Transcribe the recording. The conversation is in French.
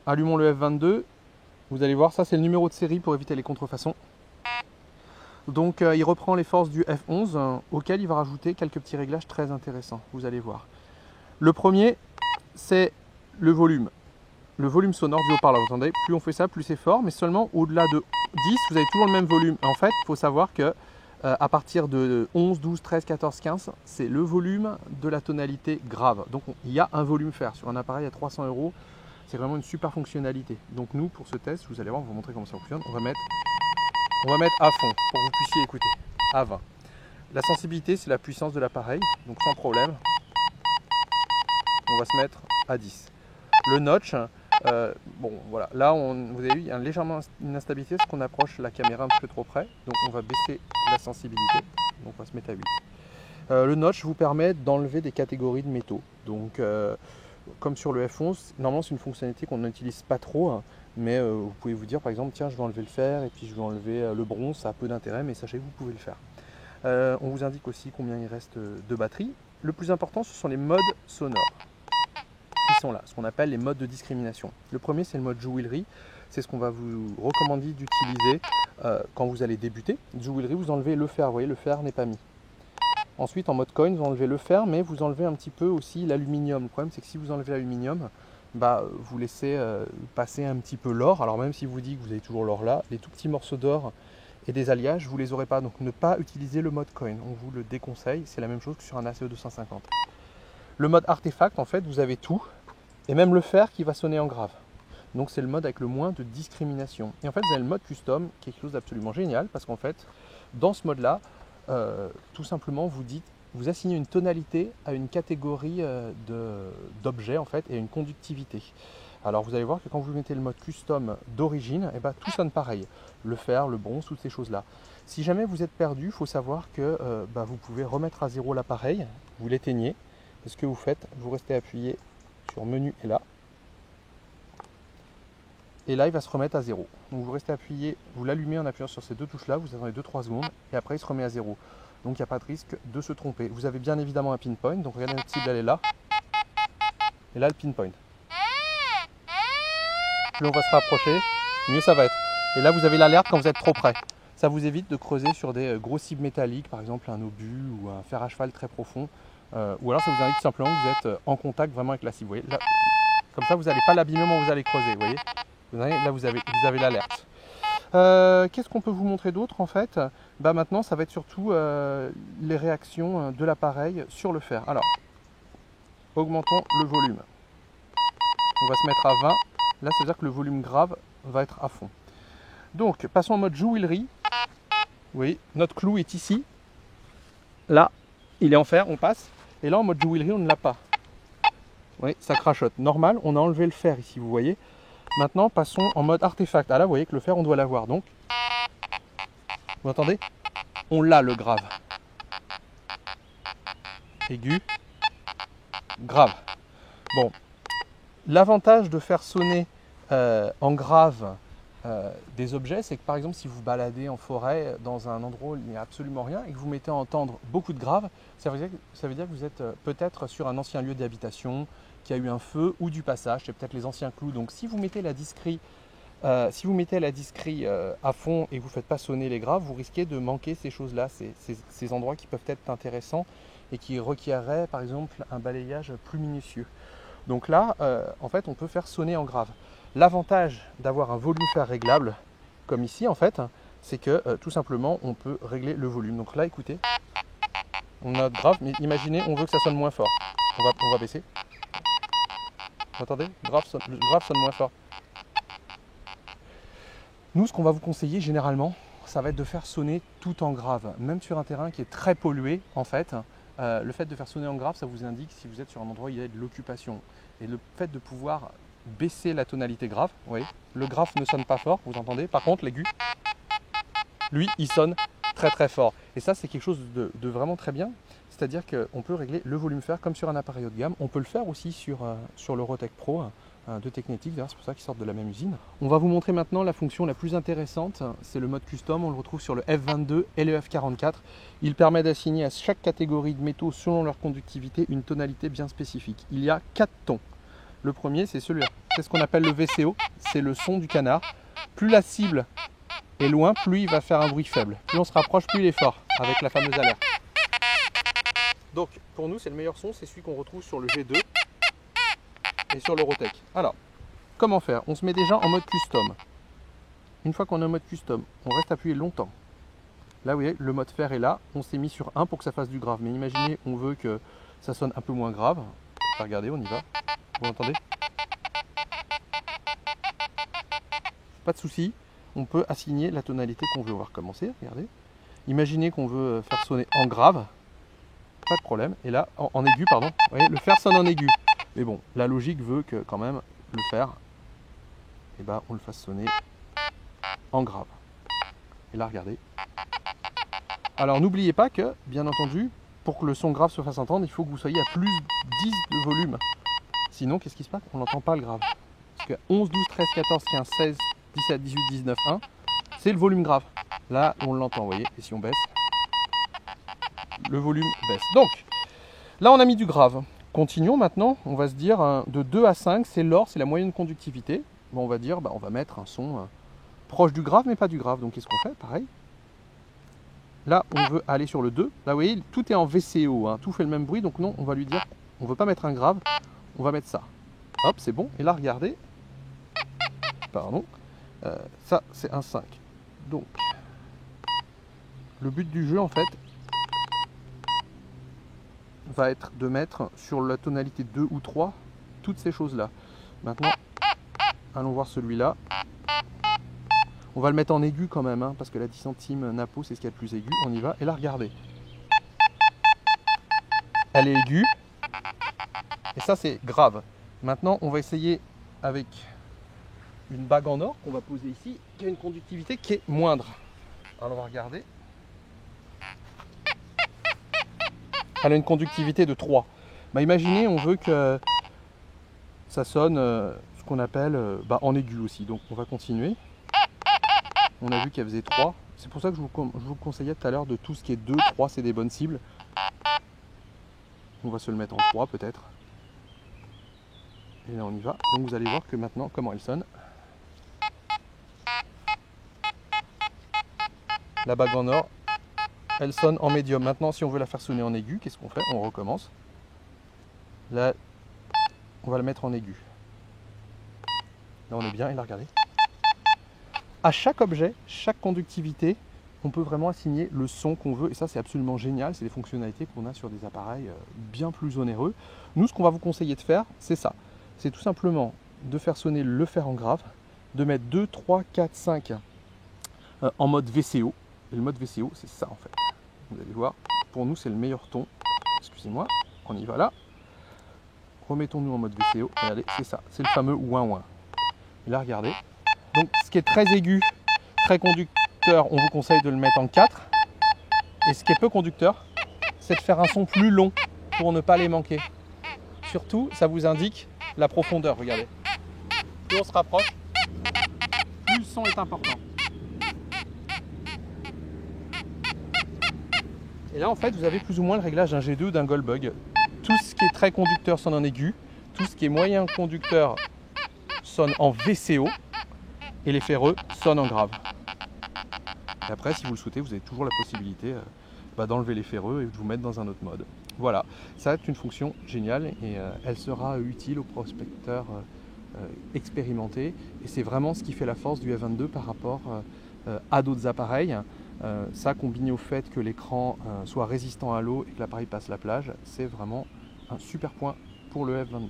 allumons le F22. Vous allez voir, ça c'est le numéro de série pour éviter les contrefaçons. Donc il reprend les forces du F11 auquel il va rajouter quelques petits réglages très intéressants, vous allez voir. Le premier, c'est le volume. Le volume sonore du haut-parleur, vous entendez, plus on fait ça, plus c'est fort, mais seulement au-delà de 10, vous avez toujours le même volume. En fait, il faut savoir que à partir de 11, 12, 13, 14, 15, c'est le volume de la tonalité grave. Donc il y a un volume fer sur un appareil à 300 €. C'est vraiment une super fonctionnalité. Donc nous, pour ce test, vous allez voir, on va vous montrer comment ça fonctionne. On va mettre à fond pour que vous puissiez écouter, à 20. La sensibilité, c'est la puissance de l'appareil, donc sans problème. On va se mettre à 10. Le notch, bon voilà, là vous avez vu, il y a légèrement une instabilité parce qu'on approche la caméra un petit peu trop près. Donc on va baisser la sensibilité, donc on va se mettre à 8. Le notch vous permet d'enlever des catégories de métaux. Donc comme sur le F11, normalement c'est une fonctionnalité qu'on n'utilise pas trop, hein, mais vous pouvez vous dire par exemple, tiens je vais enlever le fer et puis je vais enlever le bronze, ça a peu d'intérêt, mais sachez que vous pouvez le faire. On vous indique aussi combien il reste de batterie. Le plus important, ce sont les modes sonores qui sont là, ce qu'on appelle les modes de discrimination. Le premier, c'est le mode jewelry. C'est ce qu'on va vous recommander d'utiliser quand vous allez débuter. Jewelry, vous enlevez le fer, vous voyez, le fer n'est pas mis. Ensuite, en mode coin, vous enlevez le fer, mais vous enlevez un petit peu aussi l'aluminium. Le problème, c'est que si vous enlevez l'aluminium, vous laissez passer un petit peu l'or. Alors même si vous dites que vous avez toujours l'or là, les tout petits morceaux d'or et des alliages, vous ne les aurez pas. Donc ne pas utiliser le mode coin, on vous le déconseille. C'est la même chose que sur un ACE 250. Le mode artefact, en fait, vous avez tout, et même le fer qui va sonner en grave. Donc c'est le mode avec le moins de discrimination. Et en fait, vous avez le mode custom, qui est quelque chose d'absolument génial, parce qu'en fait, dans ce mode-là, tout simplement, vous assignez une tonalité à une catégorie d'objets, en fait, et à une conductivité. Alors vous allez voir que quand vous mettez le mode custom d'origine, tout sonne pareil. Le fer, le bronze, toutes ces choses-là. Si jamais vous êtes perdu, il faut savoir que vous pouvez remettre à zéro l'appareil, vous l'éteignez. Et ce que vous faites, vous restez appuyé sur menu et là. Et là, il va se remettre à zéro. Donc vous restez appuyé, vous l'allumez en appuyant sur ces deux touches-là, vous attendez 2-3 secondes et après il se remet à zéro. Donc il n'y a pas de risque de se tromper. Vous avez bien évidemment un pinpoint, donc regardez notre cible, elle est là. Et là, le pinpoint. Plus on va se rapprocher, mieux ça va être. Et là, vous avez l'alerte quand vous êtes trop près. Ça vous évite de creuser sur des gros cibles métalliques, par exemple un obus ou un fer à cheval très profond. Ou alors ça vous indique simplement que vous êtes en contact vraiment avec la cible. Vous voyez, là, comme ça, vous n'allez pas l'abîmer au moment où vous allez creuser. Vous voyez, là, vous avez l'alerte. Qu'est-ce qu'on peut vous montrer d'autre en fait? Maintenant, ça va être surtout les réactions de l'appareil sur le fer. Alors, augmentons le volume. On va se mettre à 20. Là, ça veut dire que le volume grave va être à fond. Donc, passons en mode jewelry. Oui, notre clou est ici. Là, il est en fer, on passe. Et là, en mode jewelry, on ne l'a pas. Oui, ça crachote. Normal, on a enlevé le fer ici, vous voyez. Maintenant, passons en mode artefact. Ah là, vous voyez que le fer, on doit l'avoir. Donc, vous entendez? On l'a, le grave. Aigu. Grave. Bon. L'avantage de faire sonner en grave des objets, c'est que par exemple, si vous baladez en forêt dans un endroit où il n'y a absolument rien et que vous mettez à entendre beaucoup de graves, ça veut dire que vous êtes peut-être sur un ancien lieu d'habitation, qui a eu un feu ou du passage, c'est peut-être les anciens clous. Donc si vous mettez la discrete à fond et que vous ne faites pas sonner les graves, vous risquez de manquer ces choses-là, ces endroits qui peuvent être intéressants et qui requerraient par exemple un balayage plus minutieux. Donc là, en fait, on peut faire sonner en grave. L'avantage d'avoir un volume fer réglable, comme ici en fait, c'est que tout simplement, on peut régler le volume. Donc là, écoutez, on a notre grave, mais imaginez, on veut que ça sonne moins fort. On va baisser. Vous entendez? Le grave sonne moins fort. Nous, ce qu'on va vous conseiller généralement, ça va être de faire sonner tout en grave. Même sur un terrain qui est très pollué, en fait, le fait de faire sonner en grave, ça vous indique si vous êtes sur un endroit où il y a de l'occupation. Et le fait de pouvoir baisser la tonalité grave, vous voyez, le grave ne sonne pas fort, vous entendez. Par contre, l'aigu, lui, il sonne très très fort. Et ça, c'est quelque chose de vraiment très bien. C'est-à-dire qu'on peut régler le volume fer comme sur un appareil haut de gamme. On peut le faire aussi sur l'Eurotech Pro de Tecnetic, d'ailleurs c'est pour ça qu'ils sortent de la même usine. On va vous montrer maintenant la fonction la plus intéressante, c'est le mode custom, on le retrouve sur le F22 et le F44. Il permet d'assigner à chaque catégorie de métaux selon leur conductivité une tonalité bien spécifique. Il y a 4 tons. Le premier, c'est celui-là. C'est ce qu'on appelle le VCO, c'est le son du canard. Plus la cible est loin, plus il va faire un bruit faible. Plus on se rapproche, plus il est fort, avec la fameuse alerte. Donc, pour nous, c'est le meilleur son, c'est celui qu'on retrouve sur le G2 et sur l'Eurotech. Alors, comment faire? On se met déjà en mode custom. Une fois qu'on est en mode custom, on reste appuyé longtemps. Là, vous voyez, le mode fer est là. On s'est mis sur 1 pour que ça fasse du grave. Mais imaginez, on veut que ça sonne un peu moins grave. Regardez, on y va. Vous entendez? Pas de souci. On peut assigner la tonalité qu'on veut. On va recommencer. Regardez. Imaginez qu'on veut faire sonner en grave. Pas de problème. Et là, en aigu, pardon. Vous voyez, le fer sonne en aigu. Mais bon, la logique veut que quand même le fer, eh ben, on le fasse sonner en grave. Et là, regardez. Alors, n'oubliez pas que, bien entendu, pour que le son grave se fasse entendre, il faut que vous soyez à plus 10 de volume. Sinon, qu'est-ce qui se passe? On n'entend pas le grave. Parce que 11, 12, 13, 14, 15, 16, 17, 18, 19, 1, c'est le volume grave. Là, on l'entend, vous voyez. Et si on baisse, le volume baisse. Donc, là, on a mis du grave. Continuons maintenant. On va se dire de 2 à 5, c'est l'or, c'est la moyenne conductivité. Bon, on va dire, on va mettre un son proche du grave, mais pas du grave. Donc, qu'est-ce qu'on fait? Pareil. Là, on veut aller sur le 2. Là, vous voyez, tout est en VCO. Hein. Tout fait le même bruit. Donc, non, on va lui dire, on ne veut pas mettre un grave. On va mettre ça. Hop, c'est bon. Et là, regardez. Pardon. Ça, c'est un 5. Donc, le but du jeu, en fait, va être de mettre sur la tonalité 2 ou 3 toutes ces choses-là. Maintenant, allons voir celui-là. On va le mettre en aigu quand même, hein, parce que la 10 centimes Napo, c'est ce qu'il y a de plus aigu. On y va. Et là, regardez. Elle est aiguë. Et ça, c'est grave. Maintenant, on va essayer avec une bague en or qu'on va poser ici, qui a une conductivité qui est moindre. Alors, on va regarder. Elle a une conductivité de 3. Imaginez, on veut que ça sonne ce qu'on appelle en aigu aussi. Donc, on va continuer. On a vu qu'elle faisait 3. C'est pour ça que je vous conseillais tout à l'heure de tout ce qui est 2, 3, c'est des bonnes cibles. On va se le mettre en 3 peut-être. Et là on y va. Donc vous allez voir que maintenant, comment elle sonne. La bague en or, elle sonne en médium. Maintenant, si on veut la faire sonner en aigu, qu'est-ce qu'on fait? On recommence. Là, on va la mettre en aigu. Là on est bien, et là regardez. À chaque objet, chaque conductivité, on peut vraiment assigner le son qu'on veut. Et ça, c'est absolument génial. C'est des fonctionnalités qu'on a sur des appareils bien plus onéreux. Nous, ce qu'on va vous conseiller de faire, c'est ça. C'est tout simplement de faire sonner le fer en grave, de mettre 2, 3, 4, 5 en mode VCO. Et le mode VCO, c'est ça en fait. Vous allez voir, pour nous, c'est le meilleur ton. Excusez-moi, on y va là. Remettons-nous en mode VCO. Regardez, c'est ça. C'est le fameux ouin-ouin. Et là, regardez. Donc, ce qui est très aigu, très conducteur, on vous conseille de le mettre en 4. Et ce qui est peu conducteur, c'est de faire un son plus long pour ne pas les manquer. Surtout, ça vous indique la profondeur, regardez. Plus on se rapproche, plus le son est important. Et là, en fait, vous avez plus ou moins le réglage d'un G2 ou d'un Goldbug. Tout ce qui est très conducteur sonne en aigu. Tout ce qui est moyen conducteur sonne en VCO. Et les ferreux sonnent en grave. Et après, si vous le souhaitez, vous avez toujours la possibilité d'enlever les ferreux et de vous mettre dans un autre mode. Voilà, ça c'est une fonction géniale et elle sera utile aux prospecteurs expérimentés. Et c'est vraiment ce qui fait la force du F22 par rapport à d'autres appareils. Ça, combiné au fait que l'écran soit résistant à l'eau et que l'appareil passe la plage, c'est vraiment un super point pour le F22.